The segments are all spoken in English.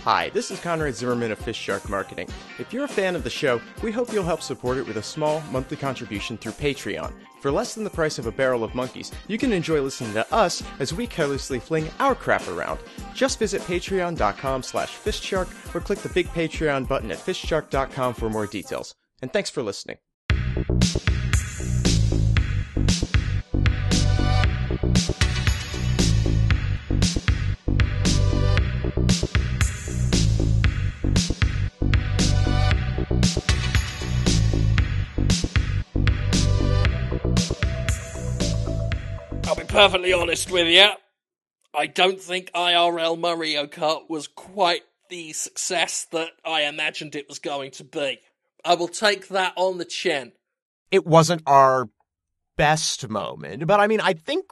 Hi, this is Conrad Zimmerman of FistShark Marketing. If you're a fan of the show, we hope you'll help support it with a small monthly contribution through Patreon. For less than the price of a barrel of monkeys, you can enjoy listening to us as we carelessly fling our crap around. Just visit patreon.com/FistShark or click the big Patreon button at fistshark.com for more details. And thanks for listening. I'll be perfectly honest with you. I don't think IRL Mario Kart was quite the success that I imagined it was going to be. I will take that on the chin. It wasn't our best moment, but I mean, I think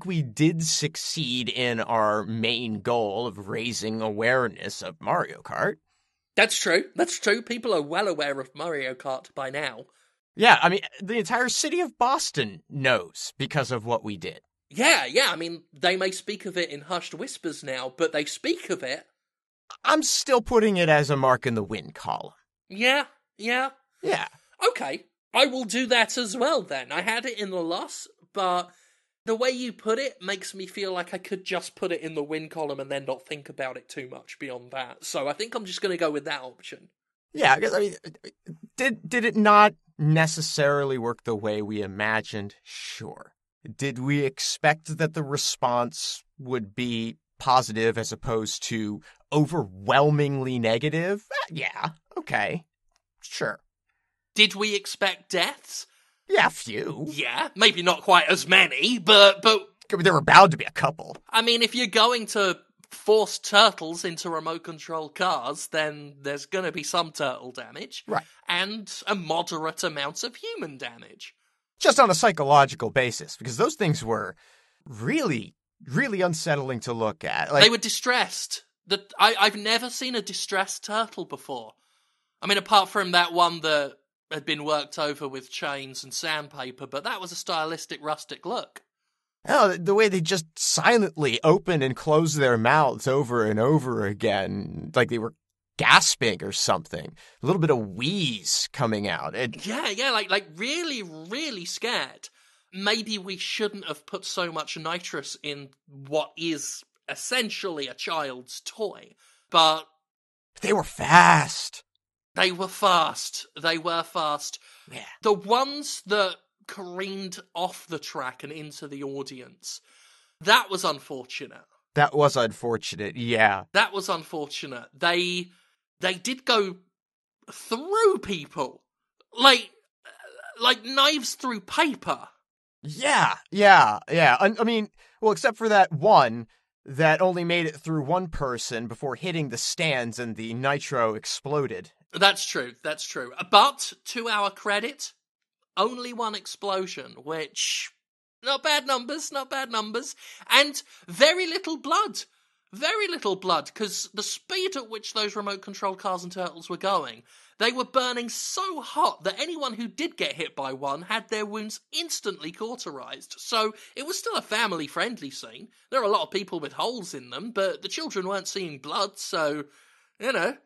we did succeed in our main goal of raising awareness of Mario Kart. That's true. That's true. People are well aware of Mario Kart by now. Yeah, I mean, the entire city of Boston knows because of what we did. Yeah, I mean, they may speak of it in hushed whispers now, but they speak of it. I'm still putting it as a mark in the win column. Yeah. Okay, I will do that as well then. I had it in the loss, but the way you put it makes me feel like I could just put it in the win column and then not think about it too much beyond that. So I think I'm just going to go with that option. Yeah, I mean, did it not necessarily work the way we imagined? Sure. Did we expect that the response would be positive as opposed to overwhelmingly negative? Yeah, okay, sure. Did we expect deaths? Yeah, a few. Yeah, maybe not quite as many, but there were bound to be a couple. I mean, if you're going to force turtles into remote-control cars, then there's going to be some turtle damage. Right. And a moderate amount of human damage. Just on a psychological basis, because those things were really, really unsettling to look at. They were distressed. I've never seen a distressed turtle before. I mean, apart from that one that had been worked over with chains and sandpaper, but that was a stylistic, rustic look. Oh, the way they just silently open and close their mouths over and over again, like they were gasping or something. A little bit of wheeze coming out. Yeah, like really, really scared. Maybe we shouldn't have put so much nitrous in what is essentially a child's toy, but they were fast. They were fast. Yeah. The ones that careened off the track and into the audience, that was unfortunate. That was unfortunate, yeah. That was unfortunate. They did go through people. Like knives through paper. Yeah. I mean, well, except for that one that only made it through one person before hitting the stands and the nitro exploded. That's true. But, to our credit, only one explosion, which, not bad numbers, and very little blood, because the speed at which those remote-control cars and turtles were going, they were burning so hot that anyone who did get hit by one had their wounds instantly cauterized. So it was still a family-friendly scene. There were a lot of people with holes in them, but the children weren't seeing blood, so, you know.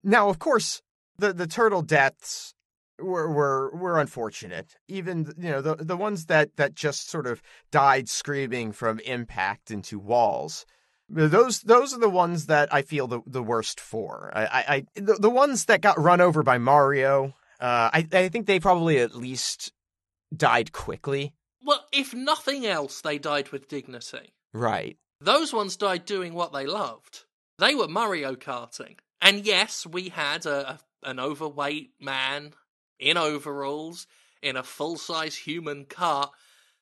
Now, of course, the turtle deaths were unfortunate. Even, you know, the ones that just sort of died screaming from impact into walls. Those are the ones that I feel the worst for. The ones that got run over by Mario, I think they probably at least died quickly. Well, if nothing else, they died with dignity. Right. Those ones died doing what they loved. They were Mario Karting. And yes, we had an overweight man in overalls in a full-size human cart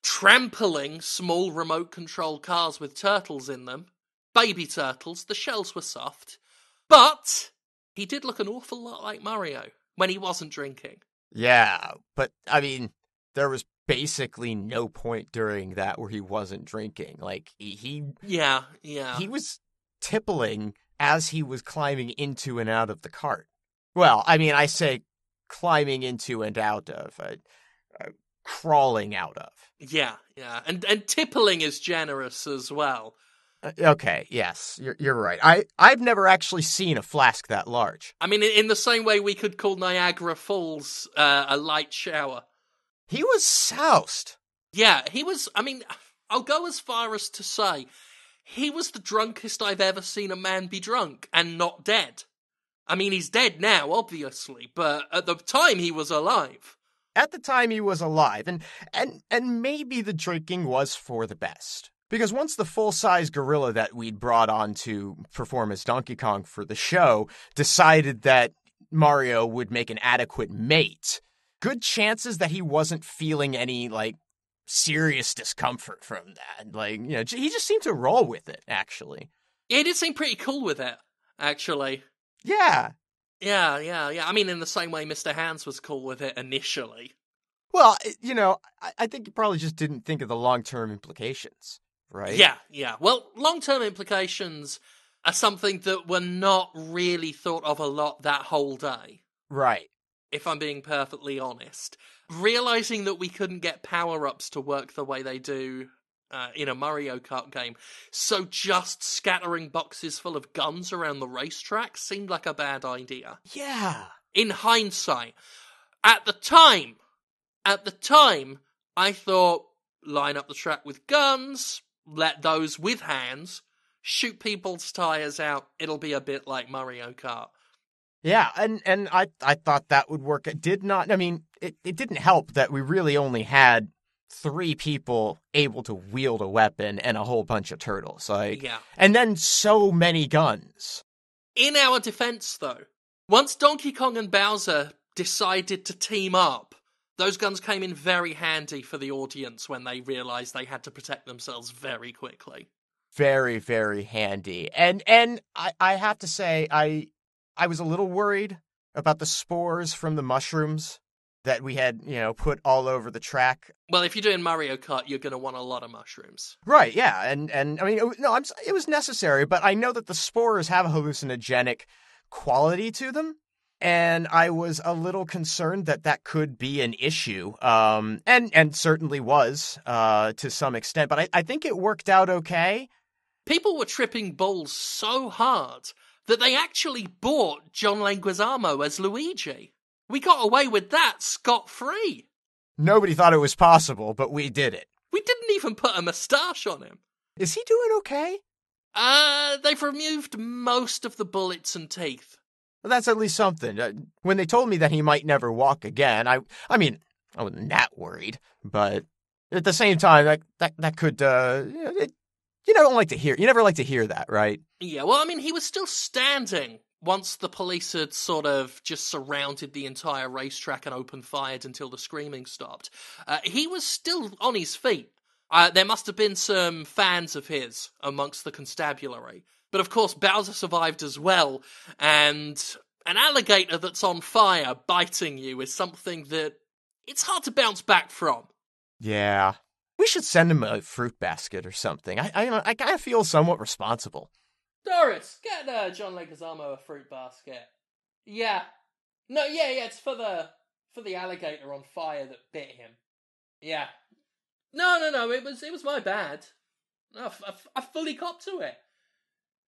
trampling small remote-control cars with turtles in them. Baby turtles, the shells were soft. But he did look an awful lot like Mario when he wasn't drinking. Yeah, but, I mean, there was basically no point during that where he wasn't drinking. Like, he was tippling as he was climbing into and out of the cart. Well, I mean, I say climbing into and out of, crawling out of. Yeah, and tippling is generous as well. Okay, yes, you're right. I've never actually seen a flask that large. I mean, in the same way we could call Niagara Falls a light shower. He was soused. Yeah, he was. I mean, I'll go as far as to say he was the drunkest I've ever seen a man be drunk and not dead. I mean, he's dead now, obviously, but at the time he was alive. At the time he was alive, and maybe the drinking was for the best. Because once the full-size gorilla that we'd brought on to perform as Donkey Kong for the show decided that Mario would make an adequate mate, good chances that he wasn't feeling any, serious discomfort from that. He just seemed to roll with it, actually. Yeah, he did seem pretty cool with it, actually. Yeah. Yeah. I mean, in the same way Mr. Hands was cool with it initially. Well, I think you probably just didn't think of the long-term implications, right? Yeah. Well, long-term implications are something that were not really thought of a lot that whole day. Right. If I'm being perfectly honest. Realizing that we couldn't get power-ups to work the way they do in a Mario Kart game, so just scattering boxes full of guns around the racetrack seemed like a bad idea. Yeah. In hindsight. At the time, I thought, line up the track with guns, let those with hands, shoot people's tires out, it'll be a bit like Mario Kart. Yeah, and I thought that would work. It did not. I mean, it didn't help that we really only had 3 people able to wield a weapon and a whole bunch of turtles. Yeah. And then so many guns. In our defense, though, once Donkey Kong and Bowser decided to team up, those guns came in very handy for the audience when they realized they had to protect themselves very quickly. Very, very handy. And I have to say, I was a little worried about the spores from the mushrooms that we had, put all over the track. Well, if you're doing Mario Kart, you're going to want a lot of mushrooms. Right, yeah. And I mean, no, it was necessary, but I know that the spores have a hallucinogenic quality to them. And I was a little concerned that could be an issue, and certainly was to some extent. But I think it worked out okay. People were tripping balls so hard that they actually bought John Leguizamo as Luigi. We got away with that scot-free. Nobody thought it was possible, but we did it. We didn't even put a moustache on him. Is he doing okay? They've removed most of the bullets and teeth. Well, that's at least something. When they told me that he might never walk again, I mean, I wasn't that worried, but at the same time, that could, you never like to hear that, right? Yeah, well, I mean, he was still standing once the police had sort of just surrounded the entire racetrack and opened fire until the screaming stopped. He was still on his feet. There must have been some fans of his amongst the constabulary. But of course, Bowser survived as well, and an alligator that's on fire biting you is something that it's hard to bounce back from. Yeah. We should send him a fruit basket or something. I kind of feel somewhat responsible. Doris, get John Leguizamo a fruit basket. Yeah. No, yeah, it's for the alligator on fire that bit him. Yeah. No, it was my bad. No, I fully copped to it.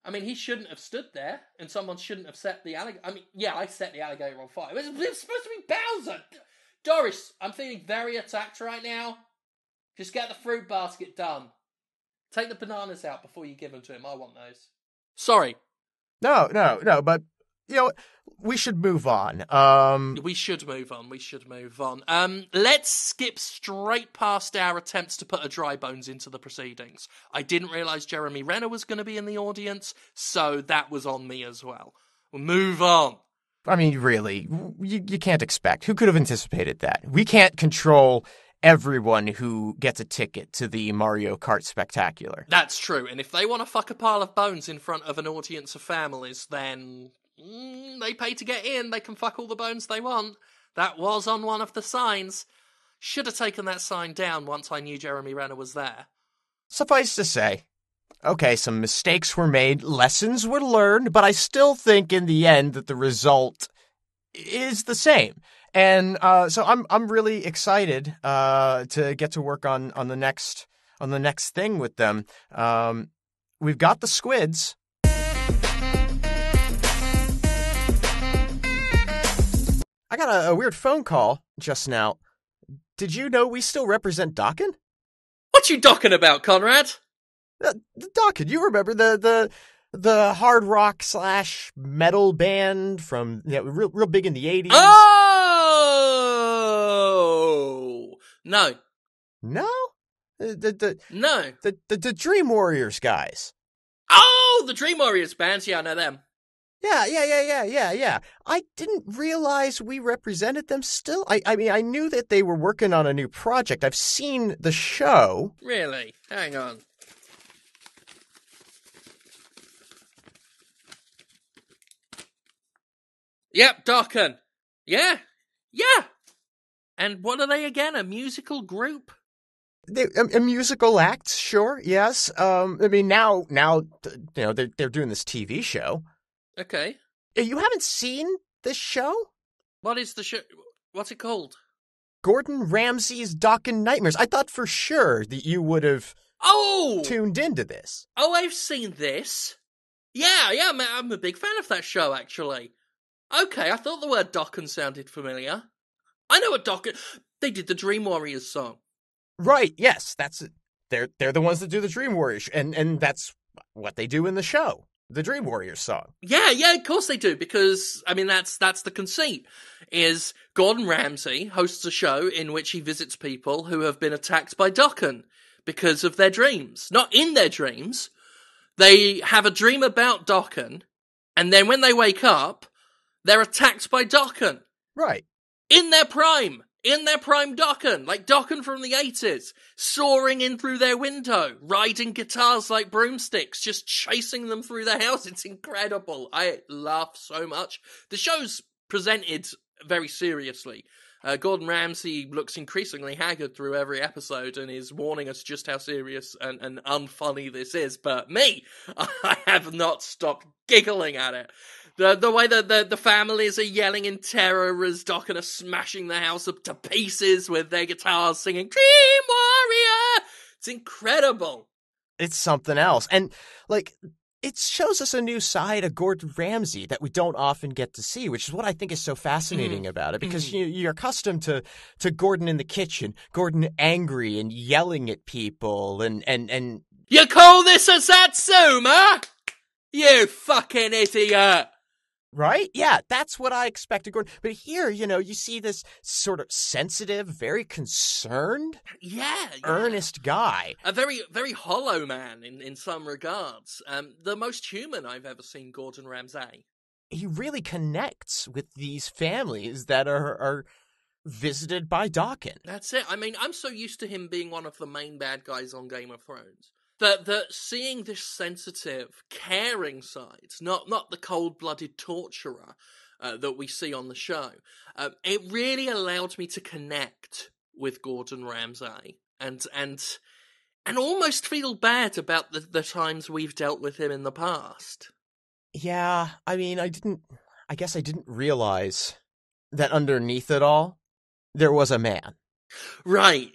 I mean, he shouldn't have stood there, and someone shouldn't have set the alligator. I mean, yeah, I set the alligator on fire. It was supposed to be Bowser. Doris, I'm feeling very attacked right now. Just get the fruit basket done. Take the bananas out before you give them to him. I want those. Sorry. No, but, we should move on. We should move on. Let's skip straight past our attempts to put a Dry Bones into the proceedings. I didn't realise Jeremy Renner was going to be in the audience, so that was on me as well. We'll move on. I mean, really, you can't expect. Who could have anticipated that? We can't control everyone who gets a ticket to the Mario Kart Spectacular. That's true, and if they want to fuck a pile of bones in front of an audience of families, then they pay to get in. They can fuck all the bones they want. That was on one of the signs. Should have taken that sign down once I knew Jeremy Renner was there. Suffice to say, okay, some mistakes were made, lessons were learned, but I still think in the end that the result is the same. And so I'm really excited to get to work on the next thing with them. we've got the squids. I got a weird phone call just now. Did you know we still represent Dokken? What you docking about, Conrad? The Dokken, you remember the hard rock / metal band from real big in the 80s? Oh! No. No? No. The Dream Warriors guys. Oh, the Dream Warriors bands. Yeah, I know them. Yeah. I didn't realize we represented them still. I mean, I knew that they were working on a new project. I've seen the show. Really? Hang on. Yep, Dokken. Yeah. And what are they again? A musical group? A musical act, sure, yes. I mean, now, they're doing this TV show. Okay. You haven't seen this show? What is the show? What's it called? Gordon Ramsay's Dokken Nightmares. I thought for sure that you would have tuned into this. Oh, I've seen this. Yeah, I'm a big fan of that show, actually. Okay, I thought the word Dokken sounded familiar. I know what Dokken... They did the Dream Warriors song. Right, yes, that's it. They're the ones that do the Dream Warriors, and that's what they do in the show. The Dream Warriors song. Yeah, of course they do, because, I mean, that's the conceit, is Gordon Ramsay hosts a show in which he visits people who have been attacked by Dokken because of their dreams. Not in their dreams. They have a dream about Dokken, and then when they wake up, they're attacked by Dokken. Right. In their prime Dokken, like Dokken from the 80s, soaring in through their window, riding guitars like broomsticks, just chasing them through the house. It's incredible. I laugh so much. The show's presented very seriously. Gordon Ramsay looks increasingly haggard through every episode and is warning us just how serious and unfunny this is. But me, I have not stopped giggling at it. The way that the families are yelling in terror as Dokken are smashing the house up to pieces with their guitars singing Dream Warrior. It's incredible. It's something else. And, it shows us a new side of Gordon Ramsay that we don't often get to see, which is what I think is so fascinating about it. Because you're accustomed to Gordon in the kitchen, Gordon angry and yelling at people and... You call this a Satsuma? You fucking idiot. Right? Yeah, that's what I expected, Gordon. But here, you see this sort of sensitive, very concerned, earnest guy. A very, very hollow man in some regards. The most human I've ever seen Gordon Ramsay. He really connects with these families that are visited by Dokken. That's it. I mean, I'm so used to him being one of the main bad guys on Game of Thrones. That seeing this sensitive, caring side, not the cold-blooded torturer that we see on the show, it really allowed me to connect with Gordon Ramsay and almost feel bad about the times we've dealt with him in the past. Yeah, I mean, I guess I didn't realize that underneath it all, there was a man. Right.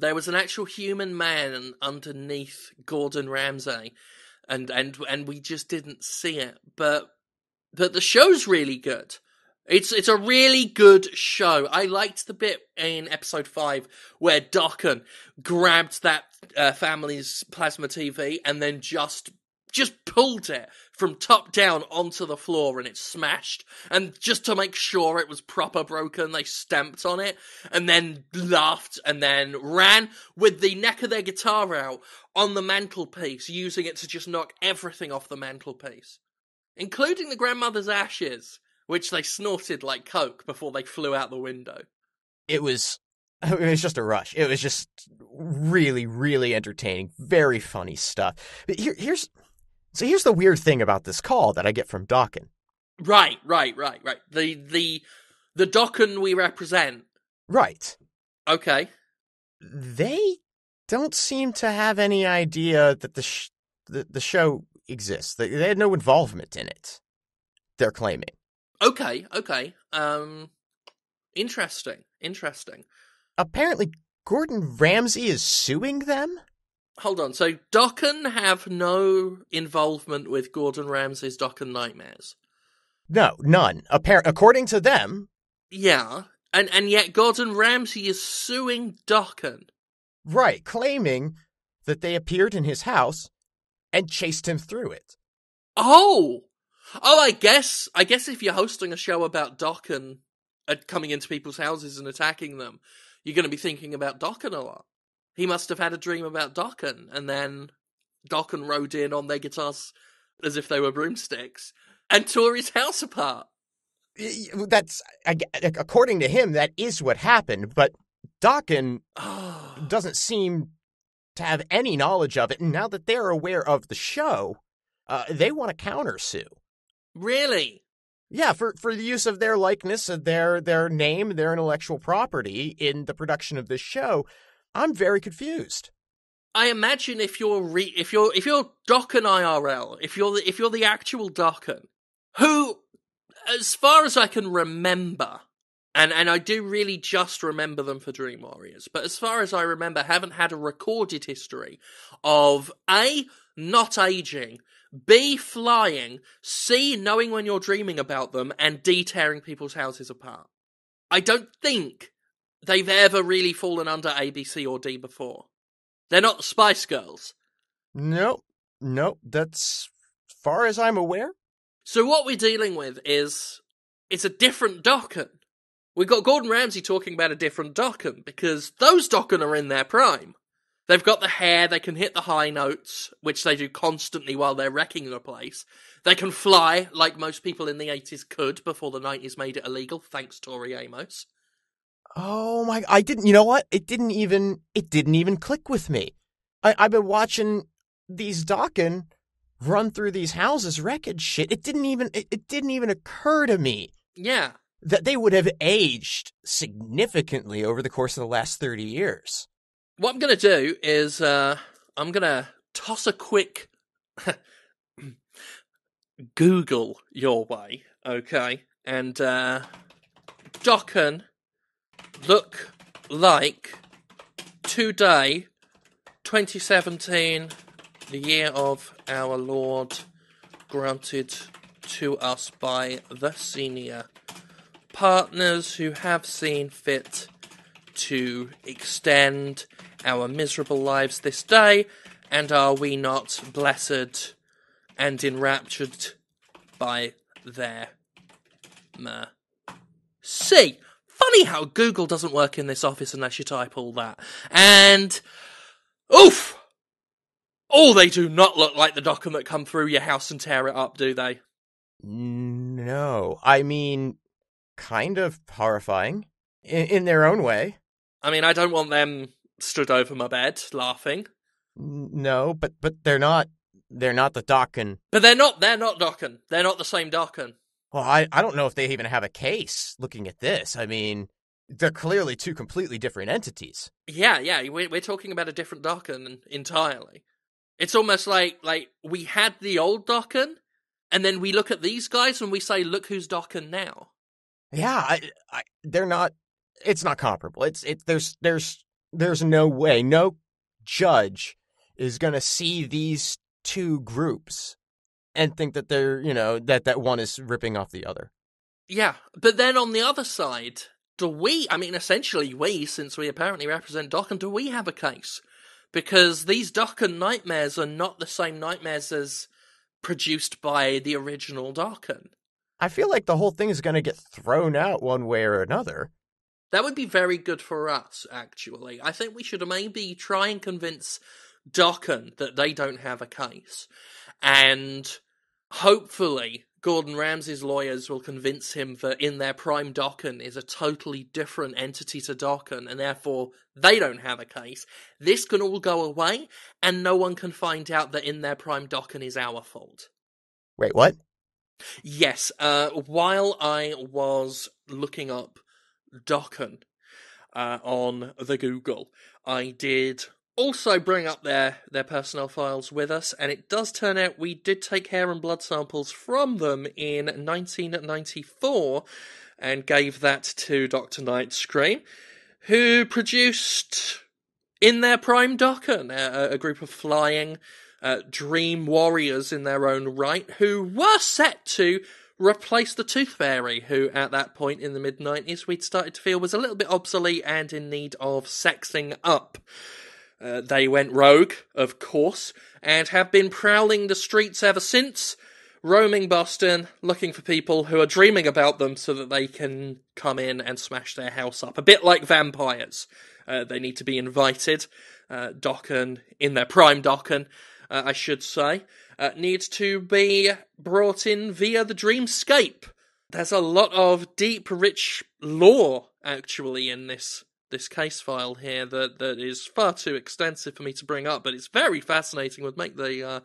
There was an actual human man underneath Gordon Ramsay, and we just didn't see it. But the show's really good. It's a really good show. I liked the bit in episode 5 where Dokken grabbed that family's plasma TV and then just pulled it from top down onto the floor and it smashed. And just to make sure it was proper broken, they stamped on it and then laughed and then ran with the neck of their guitar out on the mantelpiece, using it to just knock everything off the mantelpiece, including the grandmother's ashes, which they snorted like coke before they flew out the window. It was just a rush. It was just really, really entertaining. Very funny stuff. But here's the weird thing about this call that I get from Dokken. Right. The Dokken we represent. Right. Okay. They don't seem to have any idea that the show exists. They had no involvement in it, they're claiming. Okay. Interesting. Apparently, Gordon Ramsay is suing them? hold on. So Dokken have no involvement with Gordon Ramsay's Dokken Nightmares. No, none. According to them. Yeah, and yet Gordon Ramsay is suing Dokken. Right, claiming that they appeared in his house and chased him through it. Oh, I guess if you're hosting a show about Dokken coming into people's houses and attacking them, you're going to be thinking about Dokken a lot. He must have had a dream about Dokken, and then Dokken rode in on their guitars as if they were broomsticks and tore his house apart. That's, according to him, that is what happened, but Dokken doesn't seem to have any knowledge of it, and now that they're aware of the show, they want to countersue. Really? Yeah, for the use of their likeness, their name, their intellectual property in the production of this show. I'm very confused. I imagine if you're Dokken IRL, if you're the actual Dokken, who, as far as I can remember, and I do really just remember them for Dream Warriors, but as far as I remember, haven't had a recorded history of A, not aging, B, flying, C, knowing when you're dreaming about them, and D, tearing people's houses apart. I don't think they've ever really fallen under A, B, C, or D before. They're not the Spice Girls. Nope, that's as far as I'm aware. So what we're dealing with is, it's a different Dokken. We got Gordon Ramsay talking about a different Dokken, because those Dokken are in their prime. They've got the hair, they can hit the high notes, which they do constantly while they're wrecking the place. They can fly, like most people in the 80s could, before the 90s made it illegal, thanks Tori Amos. Oh my, I didn't, you know what? It didn't even click with me. I've been watching these Dokken run through these houses, wreckage shit. It didn't even occur to me. Yeah. That they would have aged significantly over the course of the last 30 years. What I'm going to do is, I'm going to toss a quick Google your way, okay? And, Dokken look like today, 2017, the year of our Lord, granted to us by the senior partners who have seen fit to extend our miserable lives this day, and are we not blessed and enraptured by their mercy? Funny how Google doesn't work in this office unless you type all that. And, oof! Oh, they do not look like the Dokken that come through your house and tear it up, do they? No, I mean, kind of horrifying in their own way. I mean, I don't want them stood over my bed laughing. No, but they're not the Dokken. But they're not Dokken. They're not the same Dokken. Well, I don't know if they even have a case looking at this. I mean, they're clearly two completely different entities. Yeah, we're talking about a different Dokken entirely. It's almost like we had the old Dokken, and then we look at these guys and we say, look who's Dokken now. Yeah, they're not. It's not comparable. There's no way, no judge is going to see these two groups and think that they're, that one is ripping off the other. Yeah, but then on the other side, essentially we, since we apparently represent Dokken, do we have a case? Because these Dokken Nightmares are not the same nightmares as produced by the original Dokken. I feel like the whole thing is going to get thrown out one way or another. That would be very good for us, actually. I think we should maybe try and convince Dokken that they don't have a case. And hopefully Gordon Ramsay's lawyers will convince him that in their prime Dokken is a totally different entity to Dokken, and therefore they don't have a case. This can all go away, and no one can find out that in their prime Dokken is our fault. Wait, what? Yes, while I was looking up Dokken on the Google, I did also bring up their personnel files with us, and it does turn out we did take hair and blood samples from them in 1994 and gave that to Dr. Nightscream, who produced in their prime Dokken, a group of flying dream warriors in their own right, who were set to replace the Tooth Fairy, who at that point in the mid-90s we'd started to feel was a little bit obsolete and in need of sexing up. They went rogue, of course, and have been prowling the streets ever since, roaming Boston, looking for people who are dreaming about them so that they can come in and smash their house up. A bit like vampires. They need to be invited. Dokken, in their prime Dokken, I should say, needs to be brought in via the dreamscape. There's a lot of deep, rich lore, actually, in this case file here that is far too extensive for me to bring up, but it's very fascinating. Would make the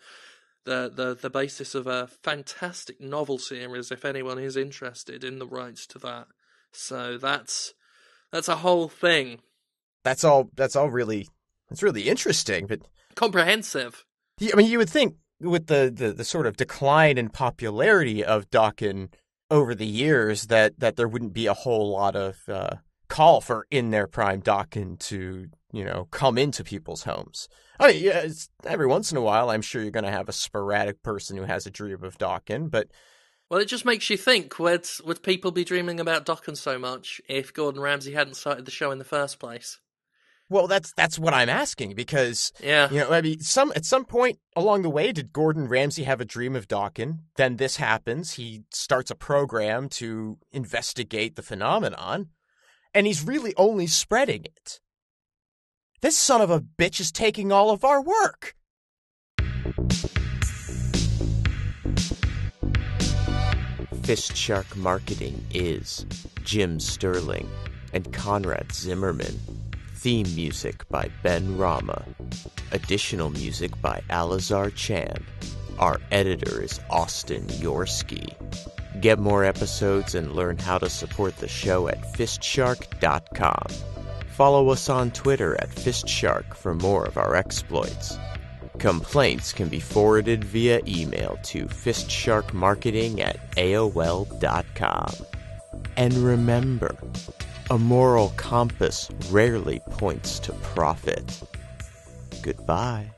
basis of a fantastic novel series if anyone is interested in the rights to that. So that's a whole thing. That's all really, it's really interesting, but comprehensive. I mean, you would think with the sort of decline in popularity of Dokken over the years that there wouldn't be a whole lot of call for in their prime Dokken to, come into people's homes. I mean, yeah, every once in a while, I'm sure you're going to have a sporadic person who has a dream of Dokken, but... Well, it just makes you think, would people be dreaming about Dokken so much if Gordon Ramsay hadn't started the show in the first place? Well, that's what I'm asking, because, yeah. I mean, at some point along the way, did Gordon Ramsay have a dream of Dokken? Then this happens. He starts a program to investigate the phenomenon, and he's really only spreading it. This son of a bitch is taking all of our work. FistShark Marketing is Jim Sterling and Conrad Zimmerman. Theme music by Ben Rama. Additional music by Alizar Chan. Our editor is Austin Yorsky. Get more episodes and learn how to support the show at FistShark.com. Follow us on Twitter at FistShark for more of our exploits. Complaints can be forwarded via email to fistsharkmarketing@aol.com. And remember, a moral compass rarely points to profit. Goodbye.